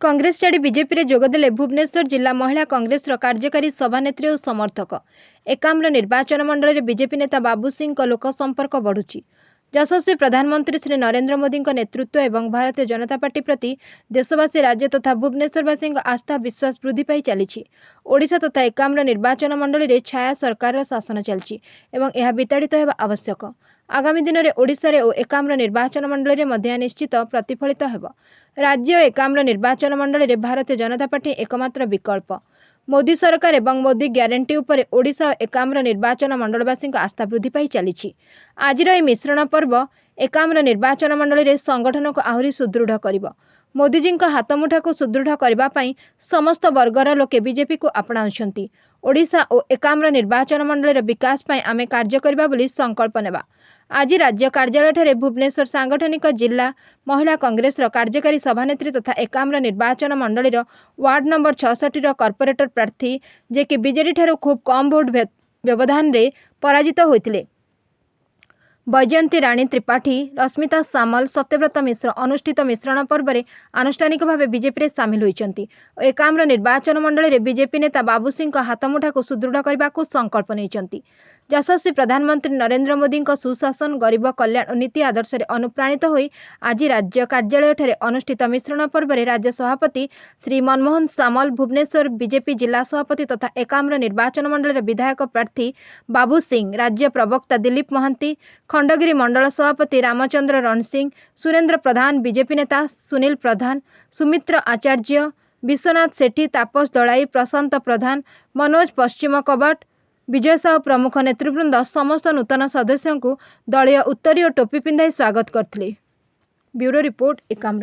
कांग्रेस छाड़ी बीजेपी रे जोगदेले भुवनेश्वर जिला महिला कांग्रेस कार्यकारी सभानेत्री और समर्थक। एकाम्र निर्वाचन मंडल में बीजेपी नेता बाबू सिंह लोक संपर्क बढ़ुची। यशस्वी प्रधानमंत्री श्री नरेंद्र मोदी नेतृत्व एवं भारतीय जनता पार्टी प्रति देशवासी राज्य तथा भुवनेश्वरवासी आस्था विश्वास वृद्धि पाई चली। ओडिशा तथा एकाम्र निर्वाचन मंडल में छाया सरकार शासन चलती एवं यह विताड़ित होगा आवश्यक। आगामी दिन में ओडिशा रे और एकाम्र निर्वाचन मंडल में मध्य निश्चित प्रतिफलित होगा। राज्य एकाम्र निर्वाचन मंडल में भारतीय जनता पार्टी एकमात्र विकल्प। मोदी सरकार एवं मोदी ग्यारंटी उपरे ओडिशा और एकाम्र निर्वाचन मंडलवासी आस्था वृद्धि पाई चली। आज मिश्रण पर्व एकाम्र निर्वाचन मंडल में संगठन को आहरी सुदृढ़ कर मोदीजी हाथमुठा को सुदृढ़ करने समस्त वर्गर लोके बीजेपी को अपनाउछंती। ओडिशा और एकाम्र निर्वाचन मंडल विकास पाई आमे कार्य करबा बोली संकल्प नेबा। आज राज्य कार्यालय भुवनेश्वर सांगठनिक जिला महिला कांग्रेस कार्यकारी सभानेत्री तथा एकाम्र निर्वाचन मंडल वार्ड नंबर 66 कॉर्पोरेटर प्रार्थी जे कि बीजेडी ठारू खूब कम भोट व्यवधान रे पराजित होइतिले। वैजयंती राणी त्रिपाठी, रश्मिता सामल, सत्यव्रत मिश्र अनुष्ठित मिश्रण पर्व में आनुष्ठानिक भाव बीजेपी सामिल होइचंती। एकाम्र निर्वाचन मंडल में बीजेपी नेता बाबू सिंह हाथमुठा को सुदृढ़ करने को संकल्प नहीं। यशस्वी प्रधानमंत्री नरेंद्र मोदी सुशासन गरीब कल्याण और नीति आदर्श अनुप्राणित होई आज राज्य कार्यालय अनुष्ठित मिश्रण पर्व में राज्य सभापति श्री मनमोहन सामल, भुवनेश्वर बीजेपी जिला सभापति तथा एकाम्र निर्वाचन मंडल विधायक प्रार्थी बाबू सिंह, राज्य प्रवक्ता दिलीप महांती, खंडगिरी मंडल सभापति रामचंद्र रणसिंह, सुरेंद्र प्रधान, बीजेपी नेता सुनील प्रधान, सुमित्र आचार्य, विश्वनाथ सेठी, तापस दलाई, प्रशांत प्रधान, मनोज पश्चिम कबाट, विजय साहू प्रमुख नेतृवृंद समस्त नूतन सदस्यों को दलीय उत्तरी और टोपी पिंधाई स्वागत करथिले। Bureau report Ekamra.